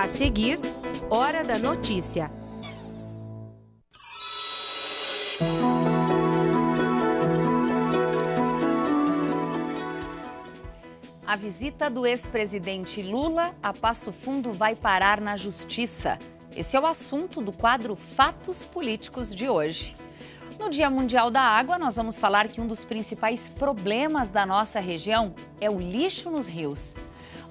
A seguir, Hora da Notícia. A visita do ex-presidente Lula a Passo Fundo vai parar na Justiça. Esse é o assunto do quadro Fatos Políticos de hoje. No Dia Mundial da Água, nós vamos falar que um dos principais problemas da nossa região é o lixo nos rios.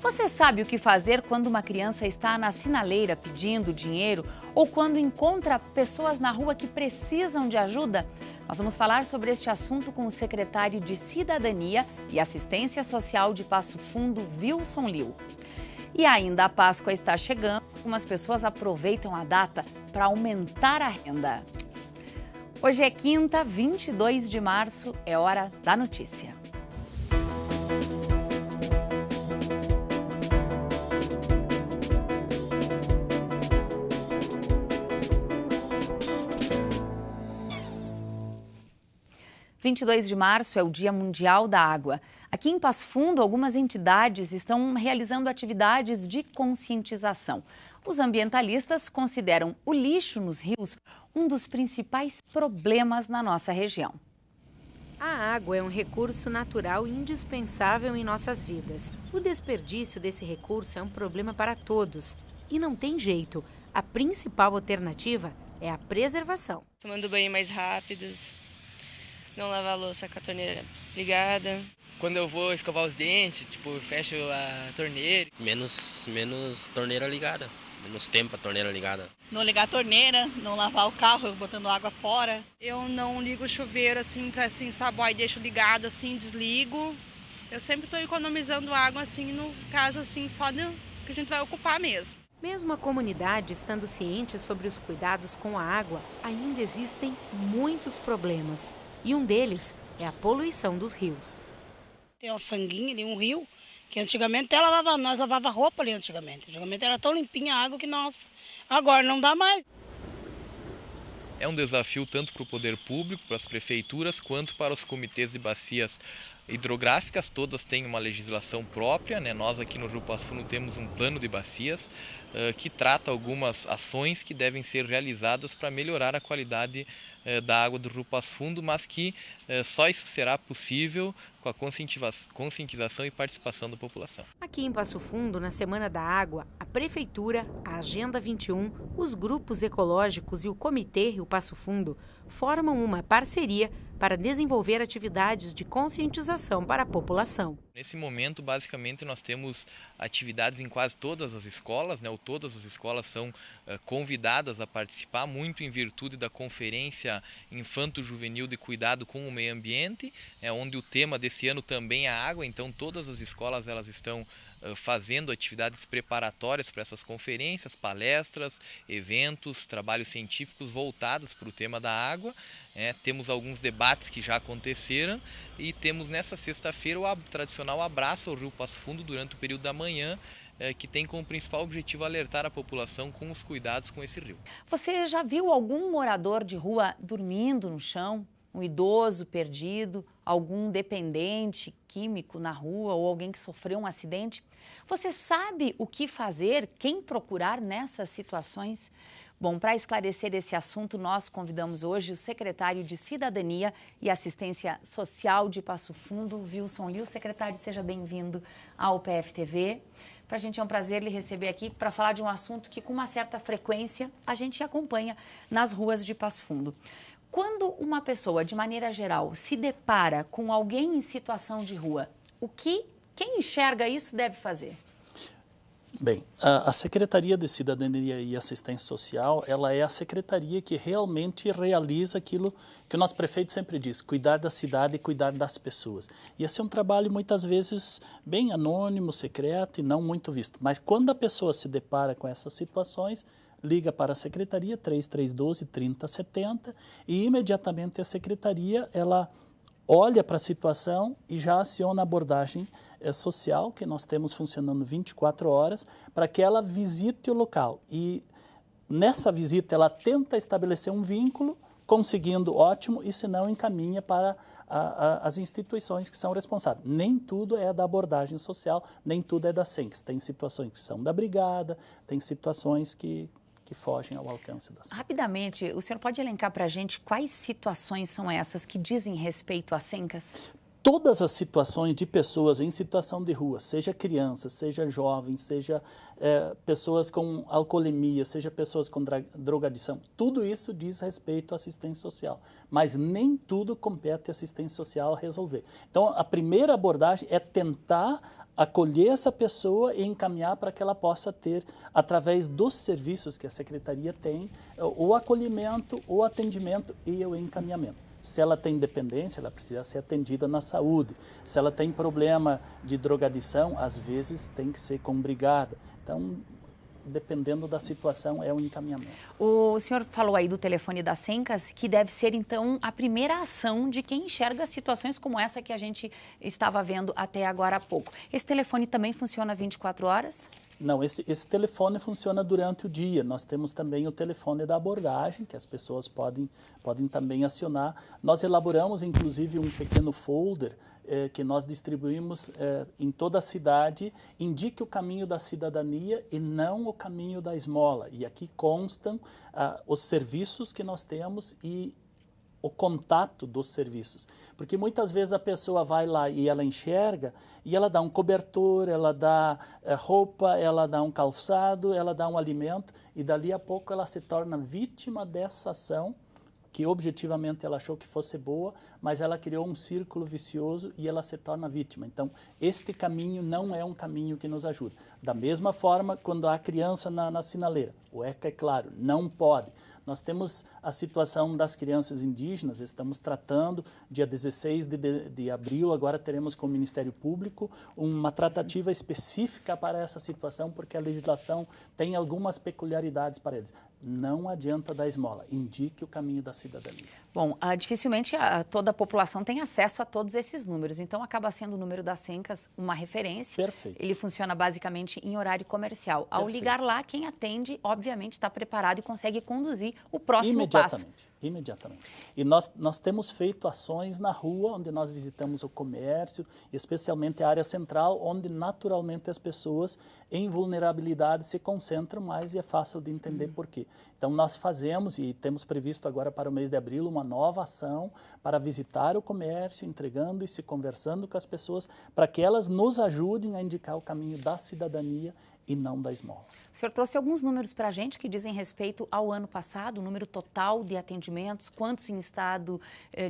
Você sabe o que fazer quando uma criança está na sinaleira pedindo dinheiro ou quando encontra pessoas na rua que precisam de ajuda? Nós vamos falar sobre este assunto com o secretário de Cidadania e Assistência Social de Passo Fundo, Wilson Liu. E ainda a Páscoa está chegando, algumas pessoas aproveitam a data para aumentar a renda. Hoje é quinta, 22 de março, é hora da notícia. Dia 22 de março é o Dia Mundial da Água. Aqui em Passo Fundo, algumas entidades estão realizando atividades de conscientização. Os ambientalistas consideram o lixo nos rios um dos principais problemas na nossa região. A água é um recurso natural indispensável em nossas vidas. O desperdício desse recurso é um problema para todos. E não tem jeito. A principal alternativa é a preservação. Tomando banho mais rápidos, não lavar a louça com a torneira ligada. Quando eu vou escovar os dentes, eu fecho a torneira. Menos torneira ligada, menos tempo a torneira ligada. Não ligar a torneira, não lavar o carro botando água fora. Eu não ligo o chuveiro assim para ensaboar e deixo ligado assim, desligo. Eu sempre estou economizando água assim no caso assim só do que a gente vai ocupar mesmo. Mesmo a comunidade estando ciente sobre os cuidados com a água, ainda existem muitos problemas. E um deles é a poluição dos rios. Tem uma sanguinha ali, um rio, que antigamente até nós lavava roupa ali antigamente. Antigamente era tão limpinha a água que, nossa, agora não dá mais. É um desafio tanto para o poder público, para as prefeituras, quanto para os comitês de bacias hidrográficas. Todas têm uma legislação própria, né? Nós aqui no Rio Passo Fundo temos um plano de bacias que trata algumas ações que devem ser realizadas para melhorar a qualidade da água do Rio Passo Fundo, mas que só isso será possível com a conscientização e participação da população. Aqui em Passo Fundo, na Semana da Água, a Prefeitura, a Agenda 21, os grupos ecológicos e o Comitê Rio Passo Fundo formam uma parceria para desenvolver atividades de conscientização para a população. Nesse momento, basicamente, nós temos atividades em quase todas as escolas, né? Todas as escolas são convidadas a participar, muito em virtude da Conferência Infanto-Juvenil de Cuidado com o Meio Ambiente, onde o tema desse ano também é a água. Então todas as escolas elas estão fazendo atividades preparatórias para essas conferências, palestras, eventos, trabalhos científicos voltados para o tema da água. Temos alguns debates que já aconteceram e temos nessa sexta-feira o tradicional abraço ao Rio Passo Fundo durante o período da manhã, que tem como principal objetivo alertar a população com os cuidados com esse rio. Você já viu algum morador de rua dormindo no chão? Um idoso perdido, algum dependente químico na rua ou alguém que sofreu um acidente? Você sabe o que fazer, quem procurar nessas situações? Bom, para esclarecer esse assunto, nós convidamos hoje o secretário de Cidadania e Assistência Social de Passo Fundo, Wilson Liu. Secretário, seja bem-vindo ao PFTV. Para a gente é um prazer lhe receber aqui para falar de um assunto que, com uma certa frequência, a gente acompanha nas ruas de Passo Fundo. Quando uma pessoa, de maneira geral, se depara com alguém em situação de rua, quem enxerga isso deve fazer? Bem, a Secretaria de Cidadania e Assistência Social, ela é a secretaria que realmente realiza aquilo que o nosso prefeito sempre diz, cuidar da cidade e cuidar das pessoas. E esse é um trabalho muitas vezes bem anônimo, secreto e não muito visto. Mas quando a pessoa se depara com essas situações, liga para a Secretaria 3312-3070 e imediatamente a Secretaria ela olha para a situação e já aciona a abordagem social que nós temos funcionando 24 horas para que ela visite o local. E nessa visita ela tenta estabelecer um vínculo conseguindo, ótimo, e se não, encaminha para as instituições que são responsáveis. Nem tudo é da abordagem social, nem tudo é da SENCS. Tem situações que são da brigada, tem situações que fogem ao alcance da SENCS. Rapidamente, o senhor pode elencar para a gente quais situações são essas que dizem respeito à SENCS? Todas as situações de pessoas em situação de rua, seja crianças, seja jovens, seja pessoas com alcoolemia, seja pessoas com drogadição, tudo isso diz respeito à assistência social, mas nem tudo compete à assistência social a resolver. Então, a primeira abordagem é tentar acolher essa pessoa e encaminhar para que ela possa ter, através dos serviços que a Secretaria tem, o acolhimento, o atendimento e o encaminhamento. Se ela tem dependência, ela precisa ser atendida na saúde. Se ela tem problema de drogadição, às vezes tem que ser com brigada. Então, dependendo da situação, é um encaminhamento. O senhor falou aí do telefone da SENCS, que deve ser, então, a primeira ação de quem enxerga situações como essa que a gente estava vendo até agora há pouco. Esse telefone também funciona 24 horas? Não, esse telefone funciona durante o dia. Nós temos também o telefone da abordagem, que as pessoas podem também acionar. Nós elaboramos, inclusive, um pequeno folder que nós distribuímos em toda a cidade, indique o caminho da cidadania e não o caminho da esmola. E aqui constam os serviços que nós temos e o contato dos serviços. Porque muitas vezes a pessoa vai lá e ela enxerga e ela dá um cobertor, ela dá roupa, ela dá um calçado, ela dá um alimento e dali a pouco ela se torna vítima dessa ação que objetivamente ela achou que fosse boa, mas ela criou um círculo vicioso e ela se torna vítima. Então, este caminho não é um caminho que nos ajuda. Da mesma forma, quando há criança na sinaleira, o ECA, é claro, não pode. Nós temos a situação das crianças indígenas, estamos tratando, dia 16 de abril, agora teremos com o Ministério Público uma tratativa específica para essa situação, porque a legislação tem algumas peculiaridades para eles. Não adianta dar esmola, indique o caminho da cidadania. Bom, dificilmente toda a população tem acesso a todos esses números, então acaba sendo o número da SENCS uma referência. Perfeito. Ele funciona basicamente em horário comercial. Ao Perfeito. ligar lá, quem atende, obviamente, está preparado e consegue conduzir o próximo passo. Imediatamente. E nós temos feito ações na rua, onde nós visitamos o comércio, especialmente a área central, onde naturalmente as pessoas em vulnerabilidade se concentram mais e é fácil de entender por quê. Então nós fazemos e temos previsto agora para o mês de abril uma nova ação para visitar o comércio, entregando e se conversando com as pessoas, para que elas nos ajudem a indicar o caminho da cidadania e não da esmola. O senhor trouxe alguns números para a gente que dizem respeito ao ano passado, o número total de atendimentos, quantos em estado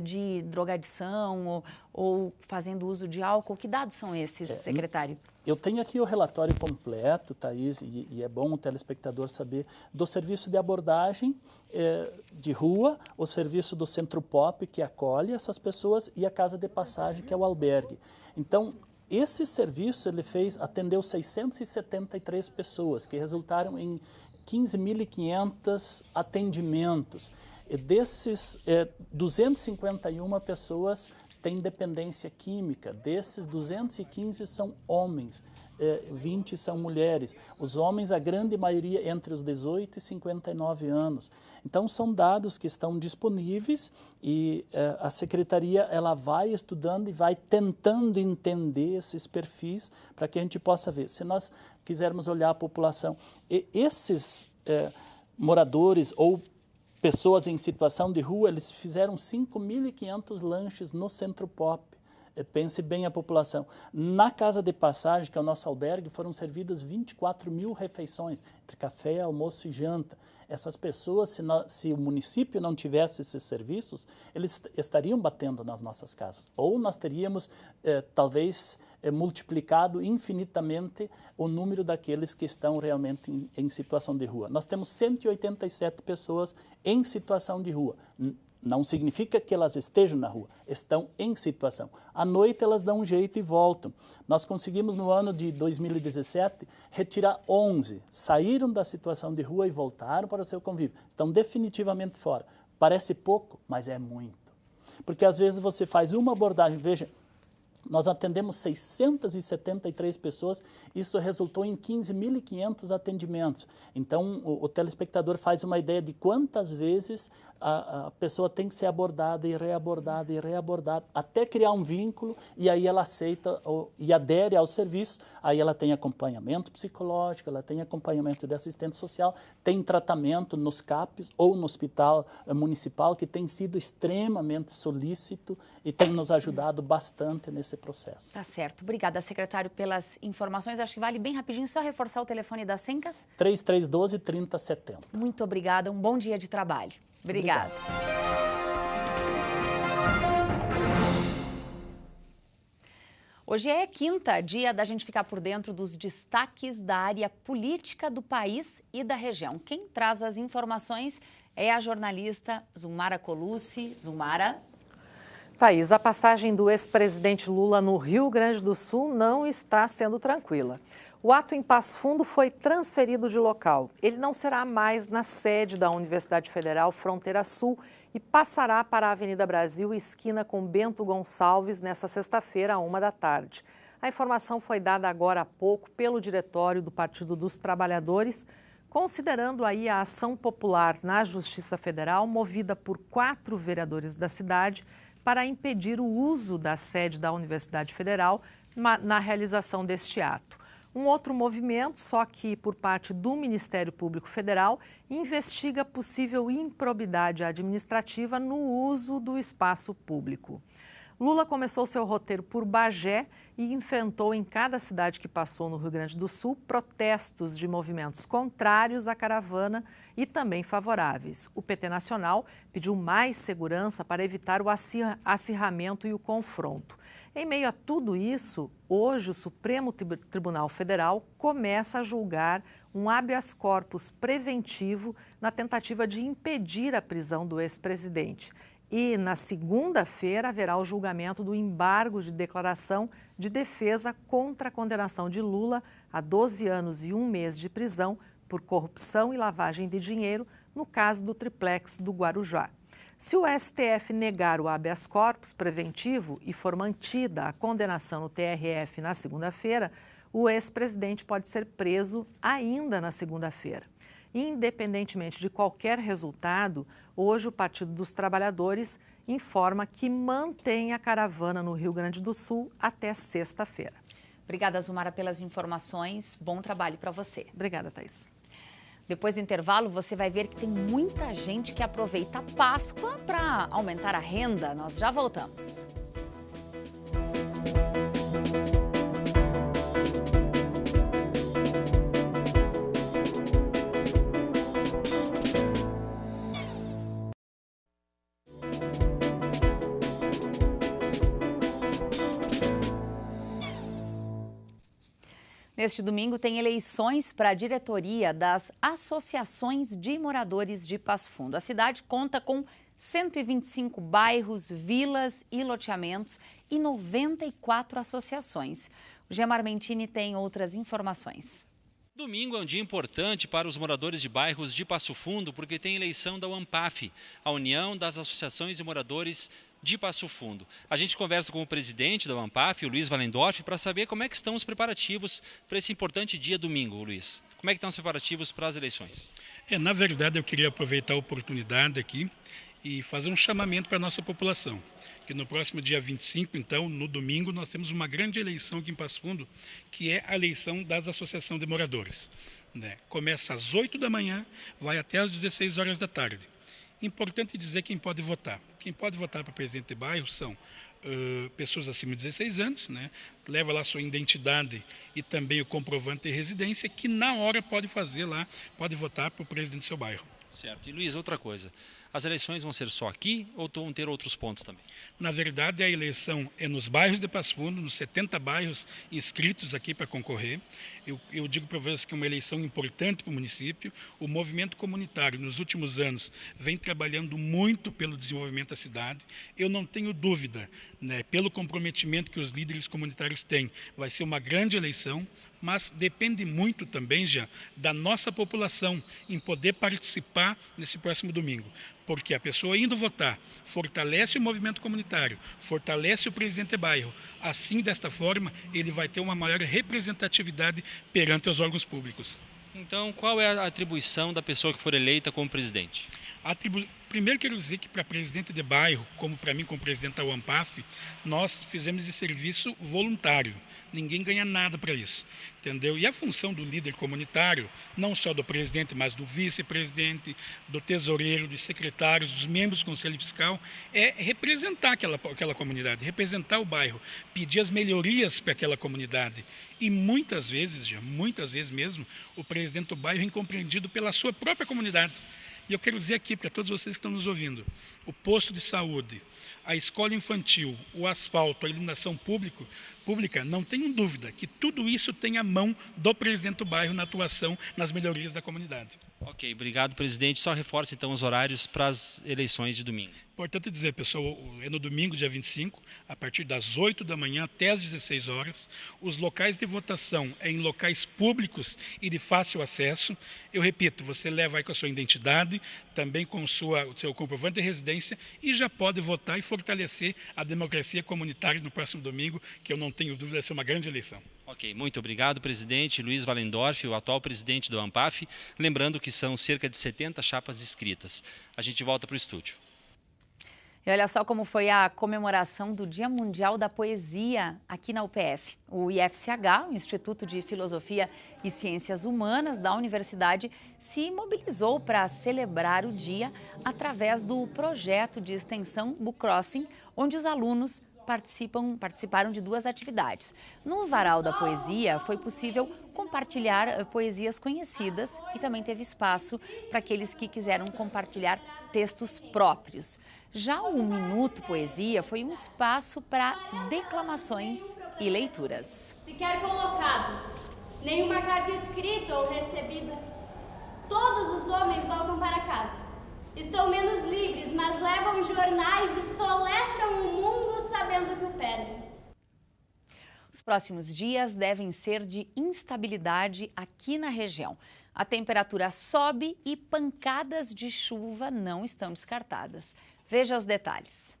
de drogadição ou fazendo uso de álcool. Que dados são esses, secretário? Eu tenho aqui o relatório completo, Thaís, e é bom o telespectador saber, do serviço de abordagem de rua, o serviço do Centro Pop, que acolhe essas pessoas, e a Casa de Passagem, que é o albergue. Então, esse serviço atendeu 673 pessoas, que resultaram em 15.500 atendimentos. E desses, 251 pessoas têm dependência química. Desses, 215 são homens, 20 são mulheres. Os homens, a grande maioria, entre os 18 e 59 anos. Então, são dados que estão disponíveis e a Secretaria ela vai estudando e vai tentando entender esses perfis para que a gente possa ver. Se nós quisermos olhar a população, esses moradores ou pessoas em situação de rua, eles fizeram 5.500 lanches no Centro Pop. Pense bem a população. Na Casa de Passagem, que é o nosso albergue, foram servidas 24.000 refeições, entre café, almoço e janta. Essas pessoas, se o município não tivesse esses serviços, eles estariam batendo nas nossas casas. Ou nós teríamos, talvez, multiplicado infinitamente o número daqueles que estão realmente em situação de rua. Nós temos 187 pessoas em situação de rua. Não significa que elas estejam na rua, estão em situação. À noite elas dão um jeito e voltam. Nós conseguimos no ano de 2017 retirar 11, saíram da situação de rua e voltaram para o seu convívio. Estão definitivamente fora. Parece pouco, mas é muito. Porque às vezes você faz uma abordagem, veja, Nós atendemos 673 pessoas, isso resultou em 15.500 atendimentos. Então, o telespectador faz uma ideia de quantas vezes a pessoa tem que ser abordada e reabordada, até criar um vínculo, e aí ela aceita e adere ao serviço. Aí ela tem acompanhamento psicológico, ela tem acompanhamento de assistente social, tem tratamento nos CAPs ou no hospital municipal, que tem sido extremamente solícito e tem nos ajudado bastante nesse processo. Tá certo. Obrigada, secretário, pelas informações. Acho que vale bem rapidinho só reforçar o telefone das Sencas. 3312-3070. Muito obrigada. Um bom dia de trabalho. Obrigada. Hoje é quinta, dia da gente ficar por dentro dos destaques da área política do país e da região. Quem traz as informações é a jornalista Zumara Colucci. Zumara. Thaís, a passagem do ex-presidente Lula no Rio Grande do Sul não está sendo tranquila. O ato em Passo Fundo foi transferido de local. Ele não será mais na sede da Universidade Federal Fronteira Sul e passará para a Avenida Brasil, esquina com Bento Gonçalves, nesta sexta-feira, à 13h. A informação foi dada agora há pouco pelo diretório do Partido dos Trabalhadores, considerando aí a ação popular na Justiça Federal, movida por 4 vereadores da cidade, para impedir o uso da sede da Universidade Federal na realização deste ato. Um outro movimento, só que por parte do Ministério Público Federal, investiga possível improbidade administrativa no uso do espaço público. Lula começou seu roteiro por Bagé e enfrentou em cada cidade que passou no Rio Grande do Sul protestos de movimentos contrários à caravana e também favoráveis. O PT Nacional pediu mais segurança para evitar o acirramento e o confronto. Em meio a tudo isso, hoje o Supremo Tribunal Federal começa a julgar um habeas corpus preventivo na tentativa de impedir a prisão do ex-presidente. E na segunda-feira haverá o julgamento do embargo de declaração de defesa contra a condenação de Lula a 12 anos e 1 mês de prisão por corrupção e lavagem de dinheiro no caso do triplex do Guarujá. Se o STF negar o habeas corpus preventivo e for mantida a condenação no TRF na segunda-feira, o ex-presidente pode ser preso ainda na segunda-feira. Independentemente de qualquer resultado, hoje o Partido dos Trabalhadores informa que mantém a caravana no Rio Grande do Sul até sexta-feira. Obrigada, Zumara, pelas informações. Bom trabalho para você. Obrigada, Thaís. Depois do intervalo, você vai ver que tem muita gente que aproveita a Páscoa para aumentar a renda. Nós já voltamos. Neste domingo tem eleições para a diretoria das associações de moradores de Passo Fundo. A cidade conta com 125 bairros, vilas e loteamentos e 94 associações. O Gemar Mentini tem outras informações. Domingo é um dia importante para os moradores de bairros de Passo Fundo porque tem eleição da UAMPAF, a União das Associações de Moradores de Passo Fundo. A gente conversa com o presidente da UAMPAF, o Luiz Valendorf, para saber como é que estão os preparativos para esse importante dia domingo, Luiz. Como é que estão os preparativos para as eleições? Na verdade, eu queria aproveitar a oportunidade aqui e fazer um chamamento para a nossa população. Que no próximo dia 25, então, no domingo, nós temos uma grande eleição aqui em Passo Fundo, que é a eleição das associações de moradores. Começa às 8 da manhã, vai até às 16 horas da tarde. Importante dizer quem pode votar. Quem pode votar para presidente de bairro são pessoas acima de 16 anos, leva lá sua identidade e também o comprovante de residência, que na hora pode votar para o presidente do seu bairro. Certo. E Luiz, outra coisa, as eleições vão ser só aqui ou vão ter outros pontos também? Na verdade, a eleição é nos bairros de Passo Fundo, nos 70 bairros inscritos aqui para concorrer. Eu digo para vocês que é uma eleição importante para o município. O movimento comunitário, nos últimos anos, vem trabalhando muito pelo desenvolvimento da cidade. Eu não tenho dúvida, pelo comprometimento que os líderes comunitários têm, vai ser uma grande eleição, mas depende muito também, já, da nossa população em poder participar nesse próximo domingo. Porque a pessoa indo votar fortalece o movimento comunitário, fortalece o presidente de bairro. Assim, desta forma, ele vai ter uma maior representatividade perante os órgãos públicos. Então, qual é a atribuição da pessoa que for eleita como presidente? Primeiro, quero dizer que para presidente de bairro, como para mim, como presidente da UAMPAF, nós fizemos esse serviço voluntário. Ninguém ganha nada para isso, entendeu? E a função do líder comunitário, não só do presidente, mas do vice-presidente, do tesoureiro, dos secretários, dos membros do Conselho Fiscal, é representar aquela comunidade, representar o bairro, pedir as melhorias para aquela comunidade. E muitas vezes mesmo, o presidente do bairro é incompreendido pela sua própria comunidade. E eu quero dizer aqui para todos vocês que estão nos ouvindo, o posto de saúde, a escola infantil, o asfalto, a iluminação pública, não tenham dúvida que tudo isso tem a mão do presidente do bairro na atuação nas melhorias da comunidade. Ok, obrigado, presidente. Só reforça então os horários para as eleições de domingo. Importante dizer, pessoal, é no domingo, dia 25, a partir das 8 da manhã até as 16 horas. Os locais de votação é em locais públicos e de fácil acesso. Eu repito, você leva aí com a sua identidade, também com o seu comprovante de residência e já pode votar e fortalecer a democracia comunitária no próximo domingo, que eu não tenho dúvida, vai ser uma grande eleição. Ok, muito obrigado, presidente Luiz Wallendorf, o atual presidente do AMPAF. Lembrando que são cerca de 70 chapas inscritas. A gente volta para o estúdio. E olha só como foi a comemoração do Dia Mundial da Poesia aqui na UPF. O IFCH, o Instituto de Filosofia e Ciências Humanas da Universidade, se mobilizou para celebrar o dia através do projeto de extensão Book Crossing, onde os alunos participaram de 2 atividades. No Varal da Poesia, foi possível compartilhar poesias conhecidas e também teve espaço para aqueles que quiseram compartilhar textos próprios. Já o Minuto Poesia foi um espaço para declamações e leituras. Sequer colocado, nenhuma carta escrita ou recebida. Todos os homens voltam para casa. Estão menos livres, mas levam jornais e soletram o mundo sabendo que o perdem. Os próximos dias devem ser de instabilidade aqui na região. A temperatura sobe e pancadas de chuva não estão descartadas. Veja os detalhes.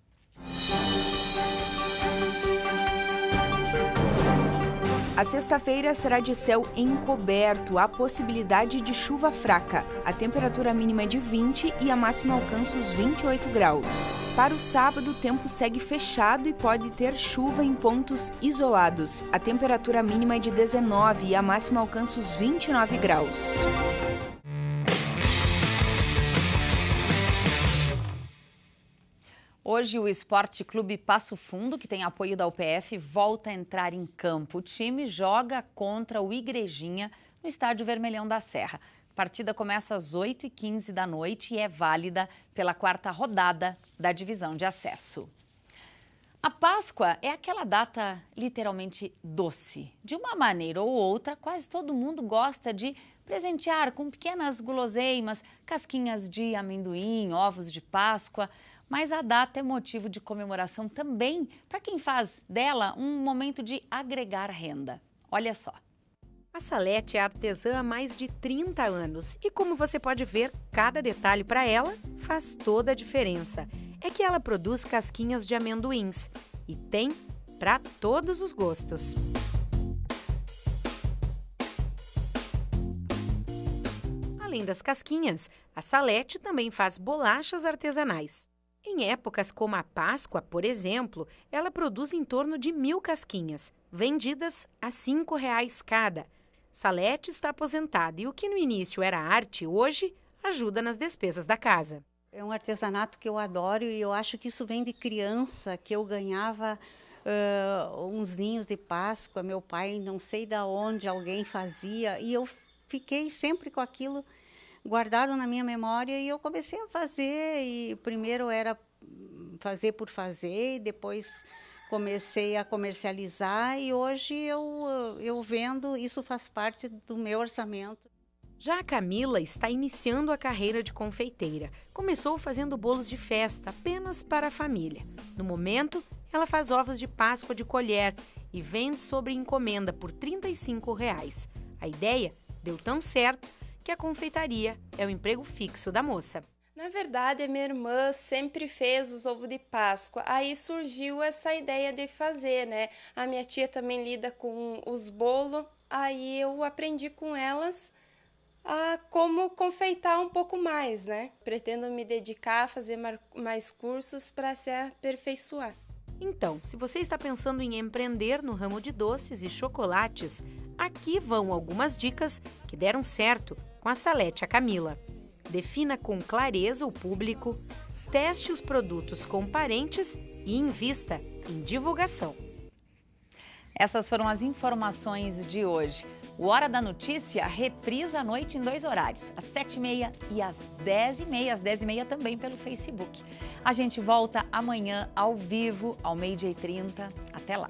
A sexta-feira será de céu encoberto, há possibilidade de chuva fraca. A temperatura mínima é de 20 e a máxima alcança os 28 graus. Para o sábado, o tempo segue fechado e pode ter chuva em pontos isolados. A temperatura mínima é de 19 e a máxima alcança os 29 graus. Hoje, o Esporte Clube Passo Fundo, que tem apoio da UPF, volta a entrar em campo. O time joga contra o Igrejinha no Estádio Vermelhão da Serra. A partida começa às 8h15 da noite e é válida pela 4ª rodada da divisão de acesso. A Páscoa é aquela data literalmente doce. De uma maneira ou outra, quase todo mundo gosta de presentear com pequenas guloseimas, casquinhas de amendoim, ovos de Páscoa. Mas a data é motivo de comemoração também para quem faz dela um momento de agregar renda. Olha só. A Salete é artesã há mais de 30 anos e, como você pode ver, cada detalhe para ela faz toda a diferença. É que ela produz casquinhas de amendoins e tem para todos os gostos. Além das casquinhas, a Salete também faz bolachas artesanais. Em épocas como a Páscoa, por exemplo, ela produz em torno de 1000 casquinhas, vendidas a R$ 5,00 cada. Salete está aposentada e o que no início era arte, hoje ajuda nas despesas da casa. É um artesanato que eu adoro e eu acho que isso vem de criança, que eu ganhava uns ninhos de Páscoa, meu pai não sei de onde alguém fazia e eu fiquei sempre com aquilo guardado na minha memória e eu comecei a fazer e primeiro era fazer por fazer e depois comecei a comercializar e hoje eu vendo, isso faz parte do meu orçamento. Já a Camila está iniciando a carreira de confeiteira. Começou fazendo bolos de festa apenas para a família. No momento, Ela faz ovos de Páscoa de colher e vende sobre encomenda por R$ 35. A ideia deu tão certo que a confeitaria é o emprego fixo da moça. Na verdade, a minha irmã sempre fez os ovos de Páscoa, aí surgiu essa ideia de fazer, né? A minha tia também lida com os bolos, aí eu aprendi com elas a como confeitar um pouco mais, né? Pretendo me dedicar a fazer mais cursos para se aperfeiçoar. Então, se você está pensando em empreender no ramo de doces e chocolates, aqui vão algumas dicas que deram certo com a Salete a Camila. Defina com clareza o público, teste os produtos com parentes e invista em divulgação. Essas foram as informações de hoje. O Hora da Notícia reprisa à noite em 2 horários, às 7h30 e às 10h30, às 10h30 também pelo Facebook. A gente volta amanhã ao vivo, ao 12h30. Até lá!